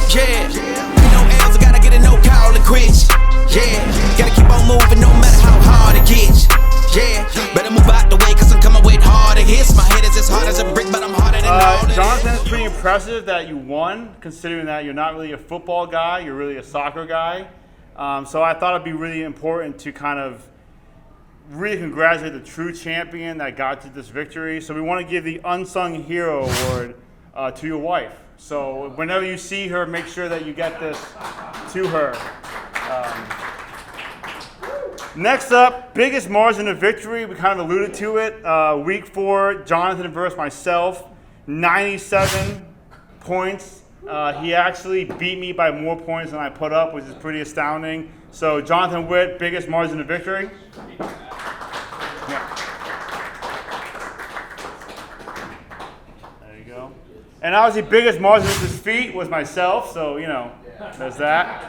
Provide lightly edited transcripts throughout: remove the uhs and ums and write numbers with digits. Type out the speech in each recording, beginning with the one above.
Yeah, no L's, I gotta get a no call to quit. Yeah, gotta keep on moving no matter how hard it gets. Yeah, better move out the way cause I'm coming with harder hits. My head is as hard as a brick, but I'm harder than all of Jonathan, it's pretty impressive that you won, considering that you're not really a football guy, you're really a soccer guy. So I thought it'd be really important to kind of really congratulate the true champion that got to this victory. So we want to give the Unsung Hero Award to your wife. So whenever you see her, make sure that you get this to her. Next up, biggest margin of victory. We kind of alluded to it. Week 4, Jonathan versus myself, 97 points. He actually beat me by more points than I put up, which is pretty astounding. So Jonathan Witt, biggest margin of victory. Yeah. There you go. And obviously, biggest margin of defeat was myself. So you know, there's that.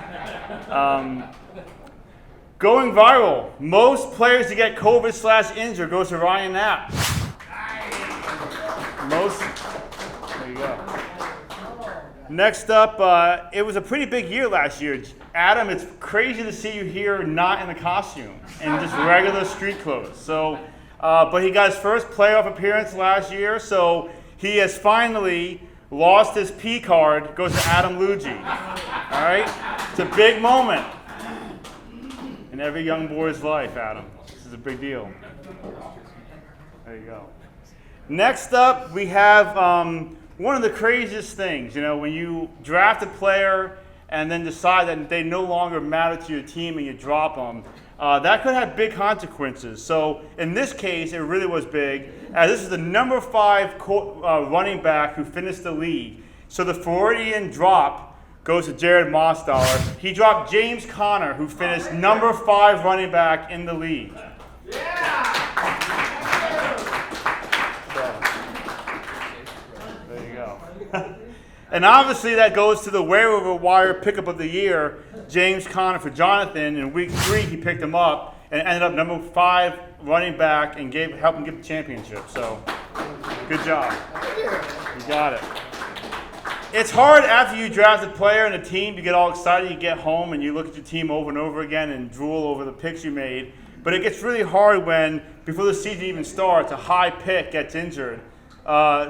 Going viral. Most players to get COVID/injured goes to Ryan Knapp. Most. There you go. Next up, it was a pretty big year last year. Adam, it's crazy to see you here not in a costume, in just regular street clothes. So, but he got his first playoff appearance last year, so he has finally lost his P card. Goes to Adam Lucci. All right, it's a big moment in every young boy's life, Adam. This is a big deal. There you go. Next up, we have one of the craziest things, you know, when you draft a player and then decide that they no longer matter to your team and you drop them, that could have big consequences. So in this case, it really was big, as this is the number 5 running back who finished the league. So the Floridian drop goes to Jared Mossdollar. He dropped James Conner, who finished number 5 running back in the league. Yeah! There you go. And obviously that goes to the waiver wire pickup of the year, James Conner for Jonathan. In week 3, he picked him up and ended up number 5 running back and helped him get the championship. So, good job. You got it. It's hard after you draft a player and a team to get all excited. You get home and you look at your team over and over again and drool over the picks you made. But it gets really hard when, before the season even starts, a high pick gets injured.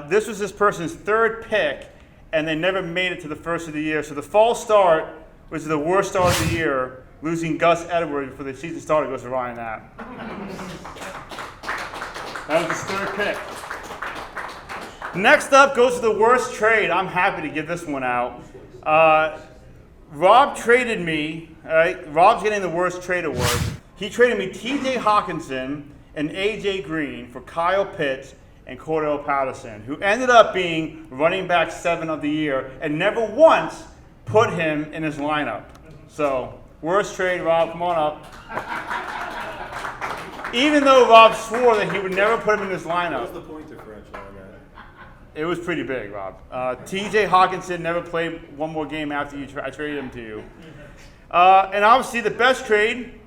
This was this person's 3rd pick, and they never made it to the first of the year. So the false start was the worst start of the year. Losing Gus Edwards before the season started goes to Ryan Knapp. That was his 3rd pick. Next up goes to the worst trade. I'm happy to give this one out. Rob traded me. All right, Rob's getting the worst trade award. He traded me T.J. Hawkinson and A.J. Green for Kyle Pitts and Cordell Patterson, who ended up being running back 7 of the year and never once put him in his lineup. So, worst trade, Rob, come on up. Even though Rob swore that he would never put him in his lineup. What was the point differential on that? It was pretty big, Rob. T.J. Hawkinson never played one more game after I traded him to you. And obviously the best trade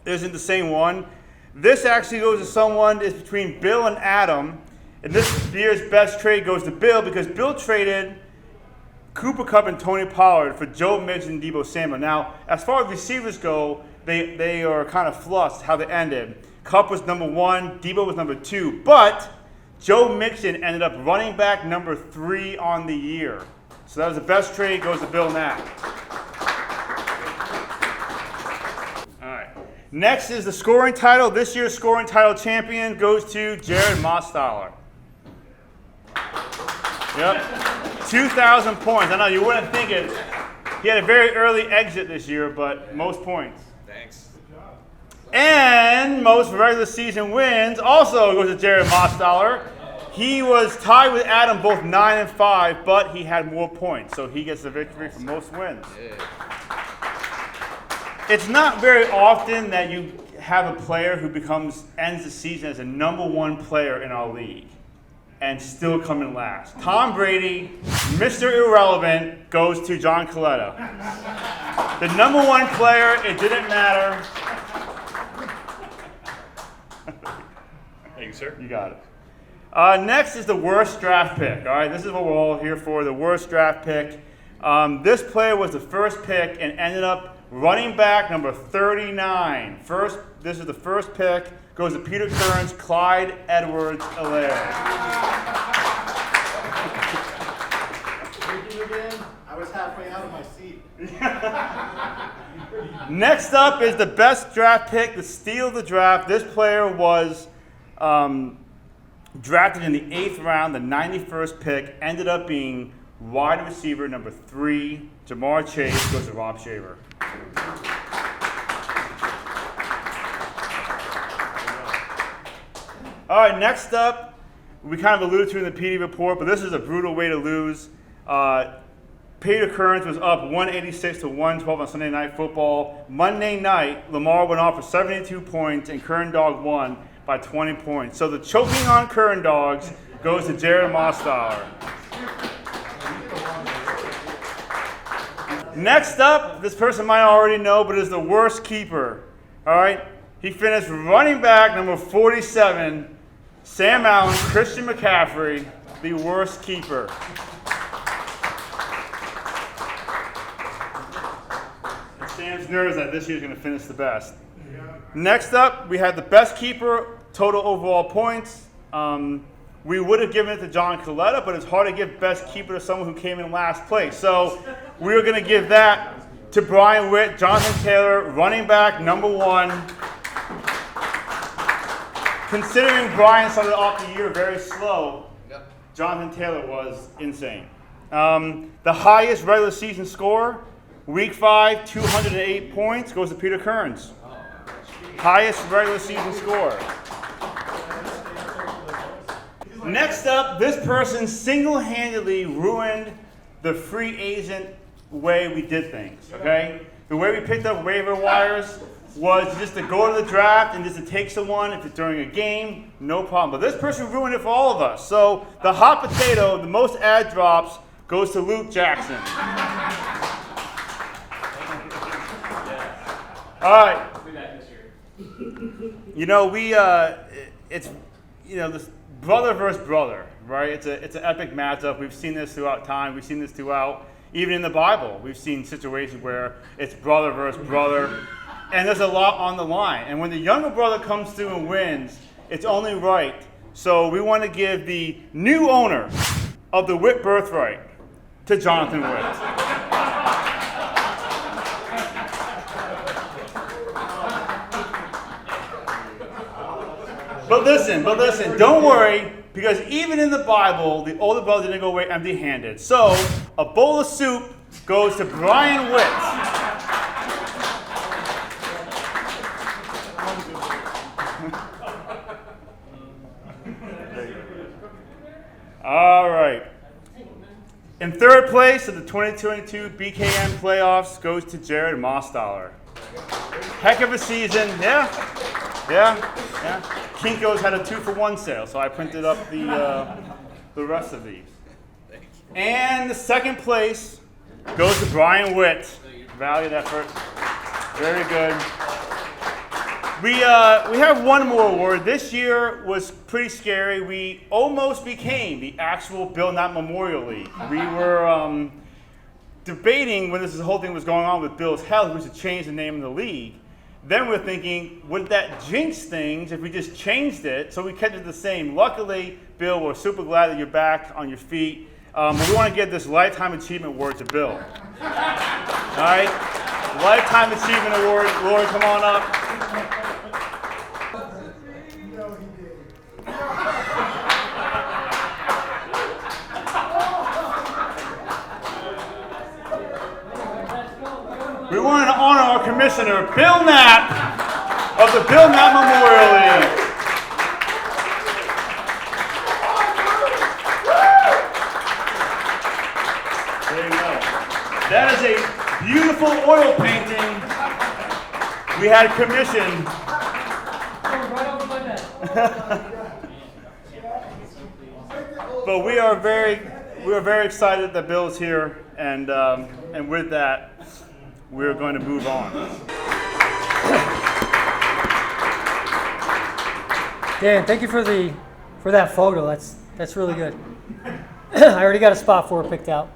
isn't the same one. This actually goes to someone, it's between Bill and Adam. And this year's best trade goes to Bill because Bill traded Cooper Kupp and Tony Pollard for Joe Mixon and Deebo Samuel. Now, as far as receivers go, they are kind of flush how they ended. Kupp was number 1, Deebo was number 2, but Joe Mixon ended up running back number 3 on the year. So that was the best trade, goes to Bill Knapp. All right. Next is the scoring title. This year's scoring title champion goes to Jared Mossdollar. Yep. 2,000 points. I know you wouldn't think it. He had a very early exit this year, but most points. Thanks. And most regular season wins also goes to Jared Mossdollar. He was tied with Adam, both 9 and 5, but he had more points, so he gets the victory for most wins. It's not very often that you have a player who ends the season as a number 1 player in our league and still come in last. Tom Brady, Mr. Irrelevant, goes to John Coletta. The number 1 player, it didn't matter. Thank you, sir. You got it. Next is the worst draft pick. All right, this is what we're all here for, the worst draft pick. This player was the first pick and ended up running back number 39. This is the first pick. Goes to Peter Kearns, Clyde Edwards-Helaire. I was halfway out of my seat. Next up is the best draft pick, the steal of the draft. This player was drafted in the 8th round, the 91st pick, ended up being wide receiver number 3, Jamar Chase, goes to Rob Shaver. All right, next up, we kind of alluded to in the PD report, but this is a brutal way to lose. Peter Kearns was up 186 to 112 on Sunday Night Football. Monday night, Lamar went off for 72 points, and Kern Dog won by 20 points. So the choking on Kern Dogs goes to Jared Mostower. Next up, this person might already know, but is the worst keeper. All right, he finished running back number 47, Sam Allen, Christian McCaffrey, the worst keeper. And Sam's nervous that this year's going to finish the best. Next up, we had the best keeper, total overall points. We would have given it to John Coletta, but it's hard to give best keeper to someone who came in last place. So we were going to give that to Brian Witt, Jonathan Taylor, running back number 1. Considering Brian started off the year very slow, Jonathan Taylor was insane. The highest regular season score, week 5, 208 points, goes to Peter Kearns. Highest regular season score. Next up, this person single-handedly ruined the free agent way we did things, okay? The way we picked up waiver wires was just to go to the draft and just to take someone if it's during a game, no problem. But this person ruined it for all of us. So the hot potato, the most ad drops, goes to Luke Jackson. All right. You know, this brother versus brother, right? It's an epic matchup. We've seen this throughout time. We've seen this throughout, even in the Bible. We've seen situations where it's brother versus brother, and there's a lot on the line. And when the younger brother comes through and wins, it's only right. So we want to give the new owner of the Witt birthright to Jonathan Witt. But listen, don't worry, because even in the Bible, the older brother didn't go away empty-handed. So, a bowl of soup goes to Brian Witt. All right. In third place of the 2022 BKM playoffs goes to Jared Mostower. Heck of a season, yeah. Kinko's had a 2-for-1 sale, so I printed up the rest of these. And the second place goes to Brian Witt. Valued effort. Very good. We have one more award. This year was pretty scary. We almost became the actual Bill Knapp Memorial League. We were debating when this whole thing was going on with Bill's health, we should change the name of the league. Then we're thinking, would that jinx things if we just changed it? So we kept it the same. Luckily, Bill, we're super glad that you're back on your feet. But we want to give this Lifetime Achievement Award to Bill. All right? Lifetime Achievement Award. Lord, come on up. We wanted to honor our commissioner, Bill Knapp, of the Bill Knapp Memorial League. There you go. That is a beautiful oil painting we had commissioned. But we are very excited that Bill is here, and with that, we're going to move on. Dan, thank you for that photo. That's really good. I already got a spot for it picked out.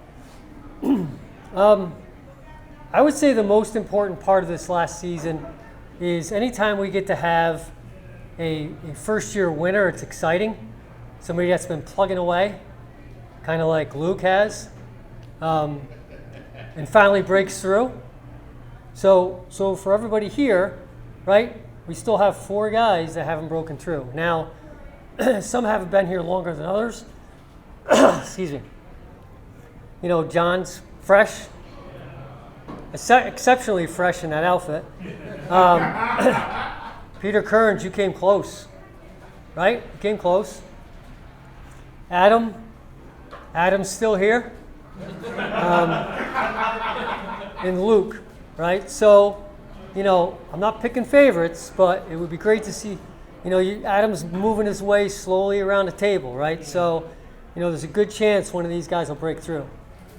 I would say the most important part of this last season is anytime we get to have a first-year winner, it's exciting. Somebody that's been plugging away, kind of like Luke has, and finally breaks through. So for everybody here, right, we still have 4 guys that haven't broken through. Now, some haven't been here longer than others. Excuse me. You know, John's fresh, exceptionally fresh in that outfit. Peter Kearns, you came close, right? You came close. Adam's still here. And Luke, right? So, you know, I'm not picking favorites, but it would be great to see, you know, Adam's moving his way slowly around the table, right? So, you know, there's a good chance one of these guys will break through.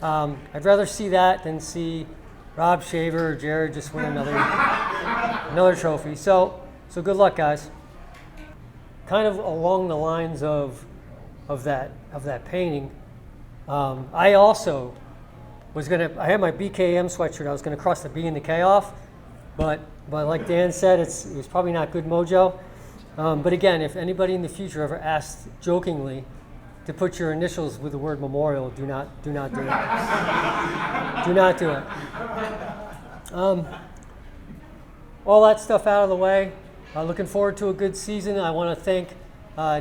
I'd rather see that than see Rob Shaver or Jared just win another trophy. So good luck, guys. Kind of along the lines of that painting, I also was I had my BKM sweatshirt. I was gonna cross the B and the K off, but like Dan said, it was probably not good mojo. But again, if anybody in the future ever asked jokingly to put your initials with the word memorial, do not do it. Do not do it. All that stuff out of the way. Looking forward to a good season. I want to thank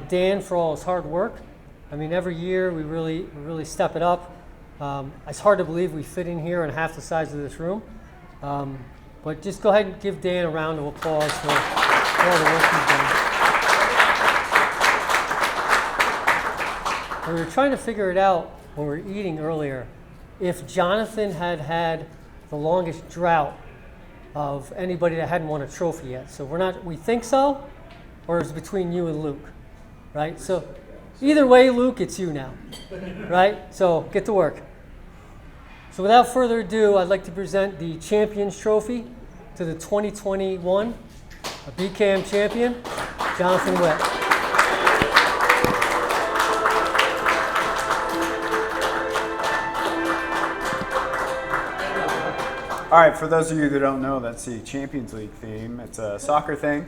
Dan for all his hard work. I mean, every year we really step it up. It's hard to believe we fit in here in half the size of this room. But just go ahead and give Dan a round of applause for all the work he's done. We were trying to figure it out when we were eating earlier, if Jonathan had the longest drought of anybody that hadn't won a trophy yet. So we think so, or it's between you and Luke, right? So either way, Luke, it's you now, right? So get to work. So without further ado, I'd like to present the Champions Trophy to the 2021 BKM champion, Jonathan Witt. All right, for those of you that don't know, that's the Champions League theme. It's a soccer thing.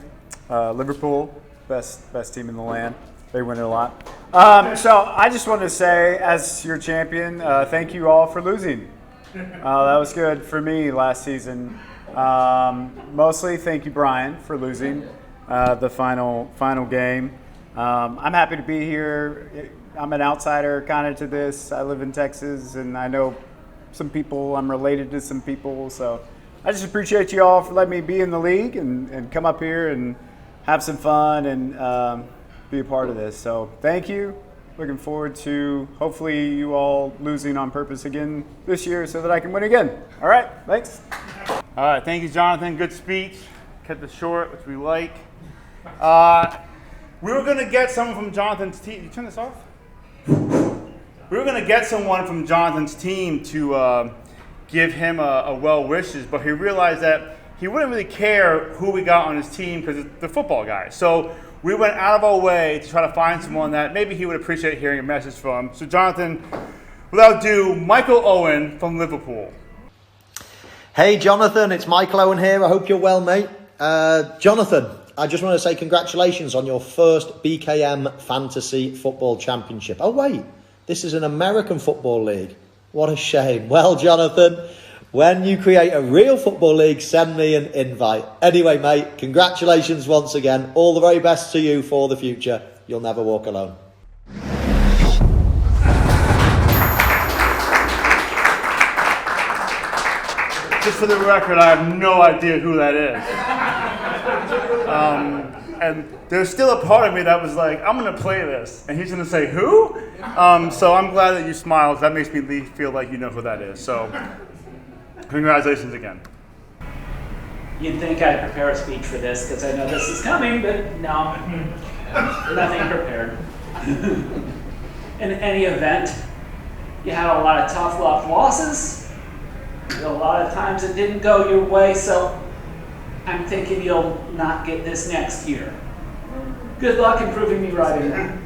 Liverpool, best team in the land. They win it a lot. So I just wanted to say, as your champion, thank you all for losing. That was good for me last season. Mostly thank you, Brian, for losing the final game. I'm happy to be here. I'm an outsider kind of to this. I live in Texas, and I know some people, I'm related to some people, so I just appreciate you all for letting me be in the league and come up here and have some fun and be a part of this. So thank you. Looking forward to hopefully you all losing on purpose again this year so that I can win again. All right, thanks. All right, thank you, Jonathan. Good speech. Kept it short, which we like. We were going to get someone from Jonathan's team. You turn this off? We were going to get someone from Jonathan's team to give him a well wishes, but he realized that he wouldn't really care who we got on his team because it's the football guy. So we went out of our way to try to find someone that maybe he would appreciate hearing a message from. So Jonathan, without ado, Michael Owen from Liverpool. Hey Jonathan, it's Michael Owen here. I hope you're well, mate. Jonathan, I just want to say congratulations on your first BKM Fantasy Football Championship. Oh wait, this is an American Football League. What a shame. Well, Jonathan, when you create a real football league, send me an invite. Anyway, mate, congratulations once again. All the very best to you for the future. You'll never walk alone. Just for the record, I have no idea who that is. And there's still a part of me that was like, I'm going to play this. And he's going to say, who? So I'm glad that you smiled. That makes me feel like you know who that is. So congratulations again. You'd think I'd prepare a speech for this because I know this is coming, but no, nothing prepared. In any event, you had a lot of tough luck losses. A lot of times it didn't go your way, so I'm thinking you'll not get this next year. Good luck in proving me right again.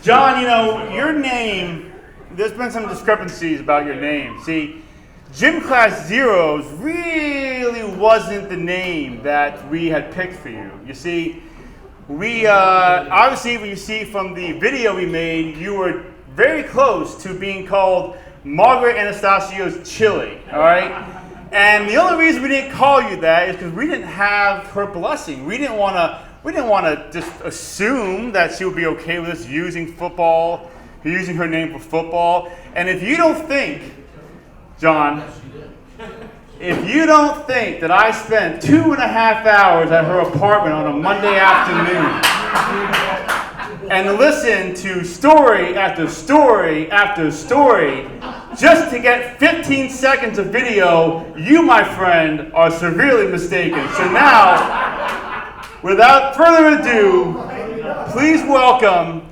John, you know, your name, there's been some discrepancies about your name. See, Gym Class Zeros really wasn't the name that we had picked for you. You see, we, obviously when you see from the video we made, you were very close to being called Margaret Anastasio's Chili, all right? And the only reason we didn't call you that is because we didn't have her blessing. We didn't want to just assume that she would be okay with us using football, using her name for football. And if you don't think, John, if you don't think that I spent 2.5 hours at her apartment on a Monday afternoon and listened to story after story after story just to get 15 seconds of video, you, my friend, are severely mistaken. So now, without further ado, please welcome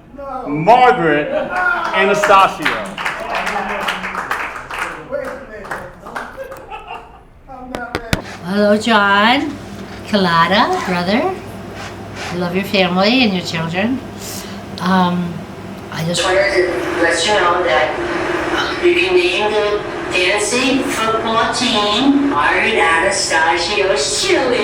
Margaret Anastasio. Hello, John, Kalada, brother. I love your family and your children. I just wanted to let you know that you can name the fantasy football team Margaret Anastasio's Chili.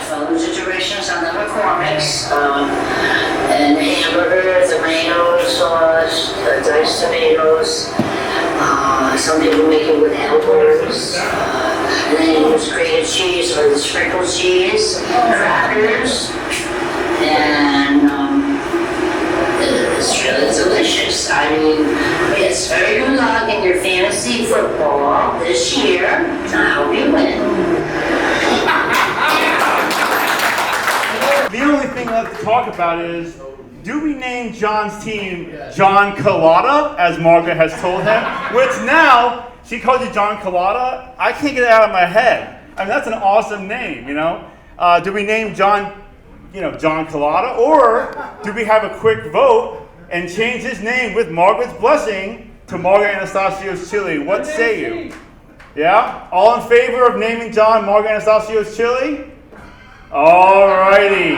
Follow situations on the McCormick's, and hamburger, tomato sauce, diced tomatoes. Some people make it with apples, and then you use grated cheese or the sprinkled cheese, crackers, and it's really delicious. I mean, it's very good luck in your fantasy football this year. I hope you win. The only thing left to talk about is, do we name John's team John Colada, as Margaret has told him? Which now, she calls you John Colada. I can't get it out of my head. I mean, that's an awesome name, you know? Do we name John, John Colada? Or do we have a quick vote and change his name with Margaret's blessing to Margaret Anastasio's Chili? What say you? Yeah? All in favor of naming John Margaret Anastasio's Chili? All righty.